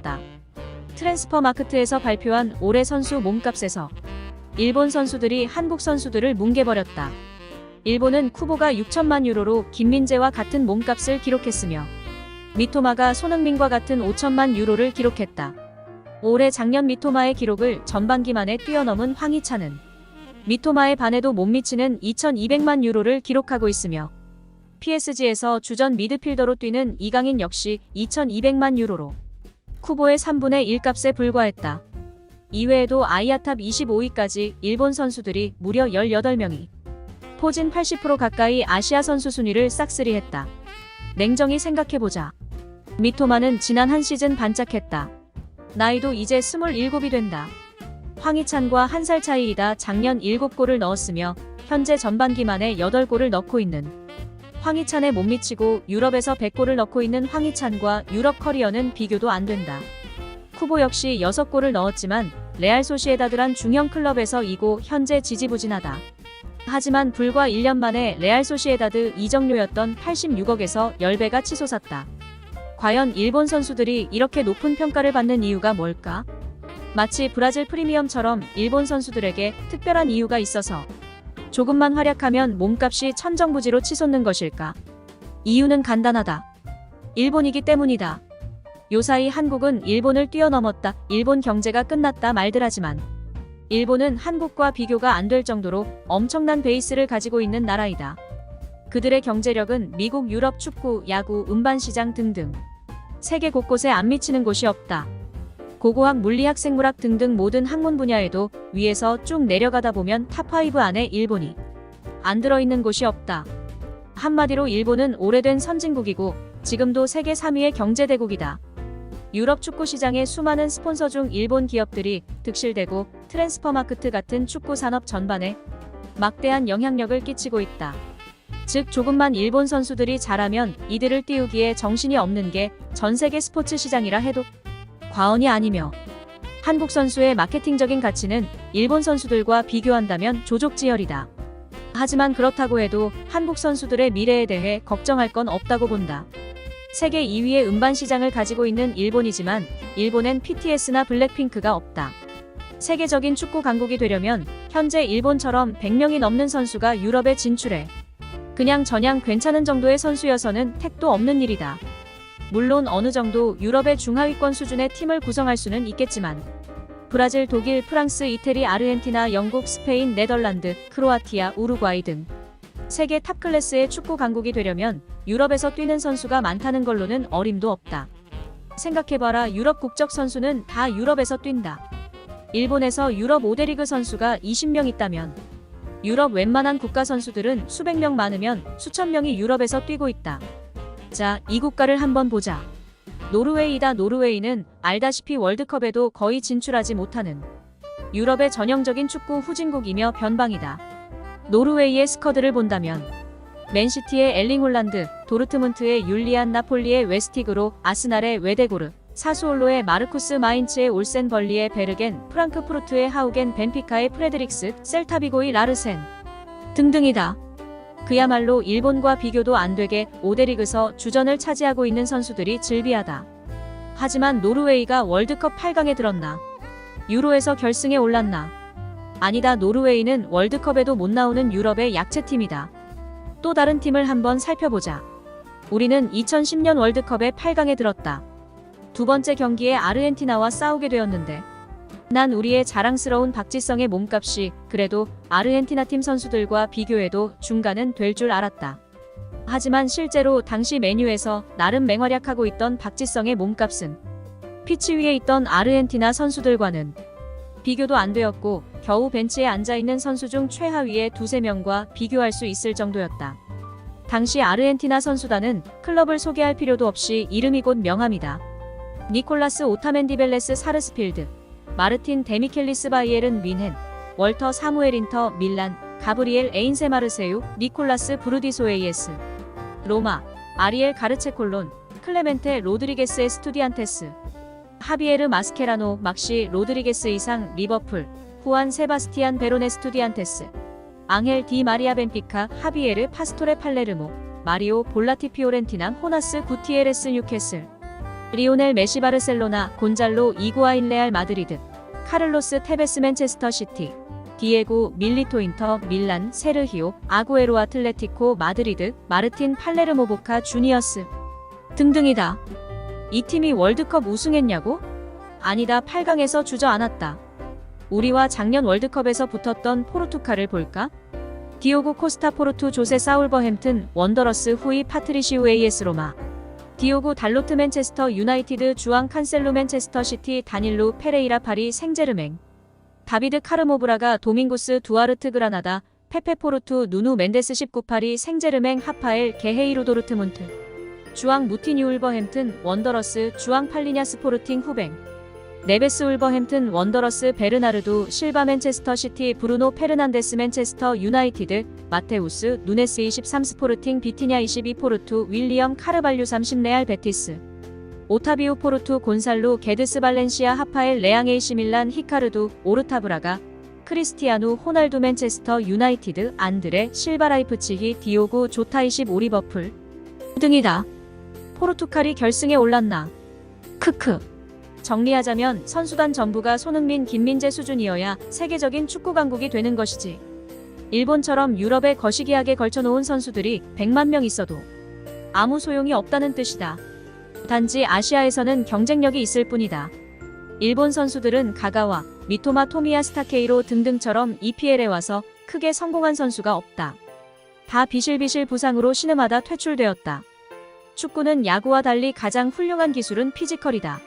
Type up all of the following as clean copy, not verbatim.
벌어졌다. 트랜스퍼마크트에서 발표한 올해 선수 몸값에서 일본 선수들이 한국 선수들을 뭉개버렸다. 일본은 쿠보가 6천만 유로로 김민재와 같은 몸값을 기록했으며 미토마가 손흥민과 같은 5천만 유로를 기록했다. 올해 작년 미토마의 기록을 전반기 만에 뛰어넘은 황희찬은 미토마의 반에도 못 미치는 2,200만 유로를 기록하고 있으며 PSG에서 주전 미드필더로 뛰는 이강인 역시 2,200만 유로로 쿠보의 3분의 1값에 불과했다. 이외에도 아이아탑 25위까지 일본 선수들이 무려 18명이 포진 80% 가까이 아시아 선수 순위를 싹쓸이했다. 냉정히 생각해보자. 미토마는 지난 한 시즌 반짝했다. 나이도 이제 27이 된다. 황희찬과 한 살 차이이다. 작년 7골을 넣었으며 현재 전반기 만에 8골을 넣고 있는 황희찬에 못 미치고 유럽에서 100골을 넣고 있는 황희찬과 유럽 커리어는 비교도 안 된다. 쿠보 역시 6골을 넣었지만 레알 소시에다드란 중형 클럽에서 이고 현재 지지부진하다. 하지만 불과 1년 만에 레알 소시에다드 이적료였던 86억에서 10배가 치솟았다. 과연 일본 선수들이 이렇게 높은 평가를 받는 이유가 뭘까? 마치 브라질 프리미엄처럼 일본 선수들에게 특별한 이유가 있어서 조금만 활약하면 몸값이 천정부지로 치솟는 것일까? 이유는 간단하다. 일본이기 때문이다. 요사이 한국은 일본을 뛰어넘었다. 일본 경제가 끝났다 말들 하지만 일본은 한국과 비교가 안 될 정도로 엄청난 베이스를 가지고 있는 나라이다. 그들의 경제력은 미국, 유럽 축구, 야구, 음반시장 등등 세계 곳곳에 안 미치는 곳이 없다. 고고학, 물리학, 생물학 등등 모든 학문 분야에도 위에서 쭉 내려가다 보면 탑5 안에 일본이 안 들어있는 곳이 없다. 한마디로 일본은 오래된 선진국이고 지금도 세계 3위의 경제대국이다. 유럽 축구 시장의 수많은 스폰서 중 일본 기업들이 득실되고 트랜스퍼마크트 같은 축구 산업 전반에 막대한 영향력을 끼치고 있다. 즉 조금만 일본 선수들이 잘하면 이들을 띄우기에 정신이 없는 게 전 세계 스포츠 시장이라 해도 과언이 아니며 한국 선수의 마케팅적인 가치는 일본 선수들과 비교한다면 조족지혈이다. 하지만 그렇다고 해도 한국 선수들의 미래에 대해 걱정할 건 없다고 본다. 세계 2위의 음반 시장을 가지고 있는 일본이지만 일본엔 BTS나 블랙핑크가 없다. 세계적인 축구 강국이 되려면 현재 일본처럼 100명이 넘는 선수가 유럽에 진출해 그냥 저냥 괜찮은 정도의 선수여서는 택도 없는 일이다. 물론 어느 정도 유럽의 중하위권 수준의 팀을 구성할 수는 있겠지만 브라질, 독일, 프랑스, 이태리, 아르헨티나, 영국, 스페인, 네덜란드, 크로아티아, 우루과이 등 세계 탑클래스의 축구 강국이 되려면 유럽에서 뛰는 선수가 많다는 걸로는 어림도 없다. 생각해봐라. 유럽 국적 선수는 다 유럽에서 뛴다. 일본에서 유럽 5대 리그 선수가 20명 있다면 유럽 웬만한 국가 선수들은 수백 명 많으면 수천 명이 유럽에서 뛰고 있다. 자, 이 국가를 한번 보자. 노르웨이다. 노르웨이는 알다시피 월드컵에도 거의 진출하지 못하는 유럽의 전형적인 축구 후진국이며 변방이다. 노르웨이의 스쿼드를 본다면 맨시티의 엘링 홀란드, 도르트문트의 율리안, 나폴리의 웨스티그로, 아스날의 웨데고르, 사수올로의 마르쿠스, 마인츠의 올센, 벌리의 베르겐, 프랑크푸르트의 하우겐, 벤피카의 프레드릭스, 셀타비고의 라르센 등등이다. 그야말로 일본과 비교도 안 되게 5대 리그서 주전을 차지하고 있는 선수들이 즐비하다. 하지만 노르웨이가 월드컵 8강에 들었나? 유로에서 결승에 올랐나? 아니다. 노르웨이는 월드컵에도 못 나오는 유럽의 약체팀이다. 또 다른 팀을 한번 살펴보자. 우리는 2010년 월드컵에 8강에 들었다. 두 번째 경기에 아르헨티나와 싸우게 되었는데 난 우리의 자랑스러운 박지성의 몸값이 그래도 아르헨티나 팀 선수들과 비교해도 중간은 될 줄 알았다. 하지만 실제로 당시 메뉴에서 나름 맹활약하고 있던 박지성의 몸값은 피치 위에 있던 아르헨티나 선수들과는 비교도 안 되었고 겨우 벤치에 앉아있는 선수 중 최하위의 두세 명과 비교할 수 있을 정도였다. 당시 아르헨티나 선수단은 클럽을 소개할 필요도 없이 이름이 곧 명함이다. 니콜라스 오타멘디, 벨레스 사르스필드, 마르틴 데미켈리스, 바이에른 뮌헨, 월터 사무엘 인터 밀란, 가브리엘 에인세 마르세유, 니콜라스 브루디소에이에스 로마, 아리엘 가르체콜론, 클레멘테 로드리게스 에스투디안테스, 하비에르 마스케라노, 막시 로드리게스 이상 리버풀, 후안 세바스티안 베론 에스투디안테스, 앙헬 디 마리아 벤피카, 하비에르 파스토레 팔레르모, 마리오 볼라티 피오렌티나, 호나스 구티에레스 뉴캐슬, 리오넬 메시 바르셀로나, 곤잘로 이구아인 레알 마드리드, 카를로스 테베스 맨체스터 시티, 디에고 밀리토 인터 밀란, 세르히오 아구에로 아틀레티코 마드리드, 마르틴 팔레르모 보카 주니어스 등등이다. 이 팀이 월드컵 우승했냐고? 아니다. 8강에서 주저앉았다. 우리와 작년 월드컵에서 붙었던 포르투갈을 볼까? 디오고 코스타 포르투, 조세 사울버햄튼 원더러스, 후이 파트리시우 AS 로마, 디오고 달로트 맨체스터 유나이티드, 주앙 칸셀루 맨체스터 시티, 다닐루 페레이라 파리 생제르맹, 다비드 카르모브라가 도밍고스 두아르트 그라나다, 페페 포르투 누누 멘데스 19 파리 생제르맹 하파엘 게헤이로 도르트문트, 주앙 무티뉴 울버햄튼 원더러스, 주앙 팔리냐 스포르팅 후뱅, 네베스 울버햄튼 원더러스, 베르나르두 실바 맨체스터 시티, 브루노 페르난데스 맨체스터 유나이티드, 마테우스 누네스 23 스포르팅 비티냐 22 포르투, 윌리엄 카르발류 30 레알 베티스, 오타비오 포르투 곤살루 게드스 발렌시아 하파엘 레앙 AC 밀란 히카르두 오르타브라가, 크리스티아누 호날두 맨체스터 유나이티드, 안드레 실바 라이프치히 디오고 조타 25 리버풀 등이다. 포르투갈이 결승에 올랐나? 크크. 정리하자면 선수단 전부가 손흥민, 김민재 수준이어야 세계적인 축구 강국이 되는 것이지. 일본처럼 유럽에 거시기하게 걸쳐놓은 선수들이 100만 명 있어도 아무 소용이 없다는 뜻이다. 단지 아시아에서는 경쟁력이 있을 뿐이다. 일본 선수들은 가가와, 미토마 토미야 스타케이로 등등처럼 EPL에 와서 크게 성공한 선수가 없다. 다 비실비실 부상으로 신음하다 퇴출되었다. 축구는 야구와 달리 가장 훌륭한 기술은 피지컬이다.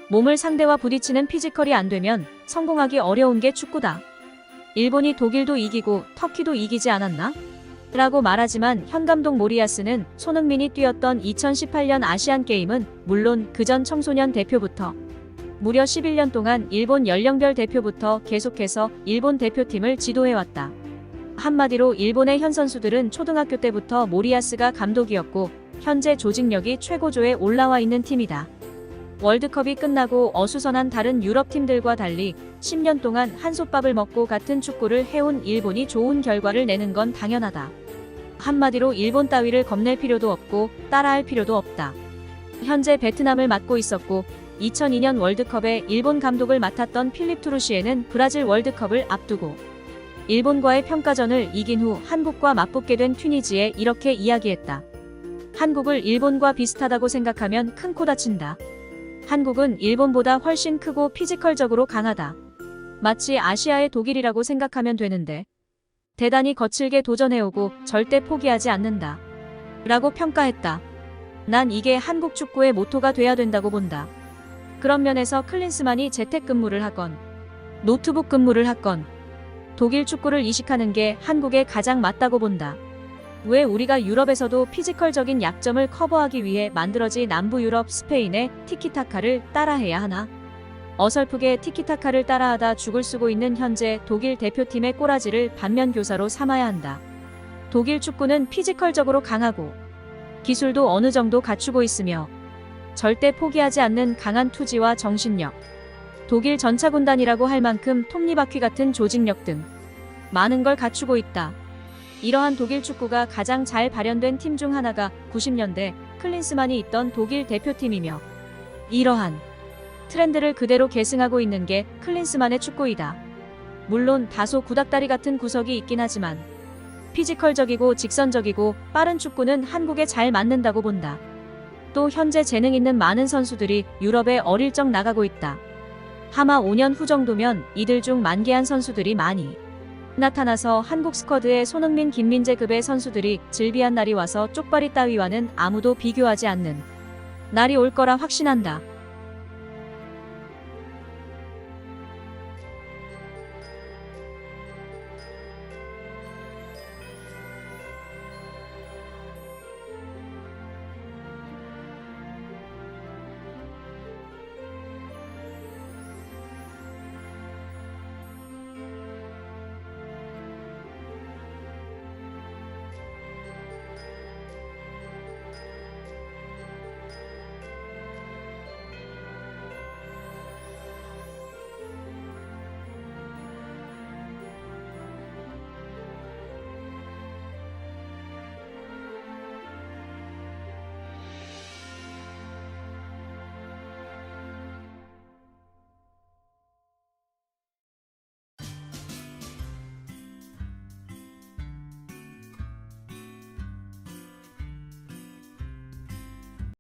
몸을 상대와 부딪히는 피지컬이 안 되면 성공하기 어려운 게 축구다. 일본이 독일도 이기고 터키도 이기지 않았나? 라고 말하지만 현 감독 모리야스는 손흥민이 뛰었던 2018년 아시안게임은 물론 그전 청소년 대표부터 무려 11년 동안 일본 연령별 대표부터 계속해서 일본 대표팀을 지도해왔다. 한마디로 일본의 현 선수들은 초등학교 때부터 모리야스가 감독이었고 현재 조직력이 최고조에 올라와 있는 팀이다. 월드컵이 끝나고 어수선한 다른 유럽 팀들과 달리 10년 동안 한솥밥을 먹고 같은 축구를 해온 일본이 좋은 결과를 내는 건 당연하다. 한마디로 일본 따위를 겁낼 필요도 없고 따라할 필요도 없다. 현재 베트남을 맡고 있었고 2002년 월드컵에 일본 감독을 맡았던 필립 투루시에는 브라질 월드컵을 앞두고 일본과의 평가전을 이긴 후 한국과 맞붙게 된 튀니지에 이렇게 이야기했다. 한국을 일본과 비슷하다고 생각하면 큰 코 다친다. 한국은 일본보다 훨씬 크고 피지컬적으로 강하다. 마치 아시아의 독일이라고 생각하면 되는데 대단히 거칠게 도전해오고 절대 포기하지 않는다. 라고 평가했다. 난 이게 한국 축구의 모토가 돼야 된다고 본다. 그런 면에서 클린스만이 재택근무를 하건 노트북 근무를 하건 독일 축구를 이식하는 게 한국에 가장 맞다고 본다. 왜 우리가 유럽에서도 피지컬적인 약점을 커버하기 위해 만들어진 남부 유럽 스페인의 티키타카를 따라해야 하나? 어설프게 티키타카를 따라하다 죽을 쓰고 있는 현재 독일 대표팀의 꼬라지를 반면교사로 삼아야 한다. 독일 축구는 피지컬적으로 강하고 기술도 어느 정도 갖추고 있으며 절대 포기하지 않는 강한 투지와 정신력, 독일 전차군단이라고 할 만큼 톱니바퀴 같은 조직력 등 많은 걸 갖추고 있다. 이러한 독일 축구가 가장 잘 발현된 팀 중 하나가 90년대 클린스만이 있던 독일 대표팀이며 이러한 트렌드를 그대로 계승하고 있는 게 클린스만의 축구이다. 물론 다소 구닥다리 같은 구석이 있긴 하지만 피지컬적이고 직선적이고 빠른 축구는 한국에 잘 맞는다고 본다. 또 현재 재능 있는 많은 선수들이 유럽에 어릴 적 나가고 있다. 아마 5년 후 정도면 이들 중 만개한 선수들이 많이 나타나서 한국 스쿼드의 손흥민, 김민재급의 선수들이 즐비한 날이 와서 쪽발이 따위와는 아무도 비교하지 않는 날이 올 거라 확신한다.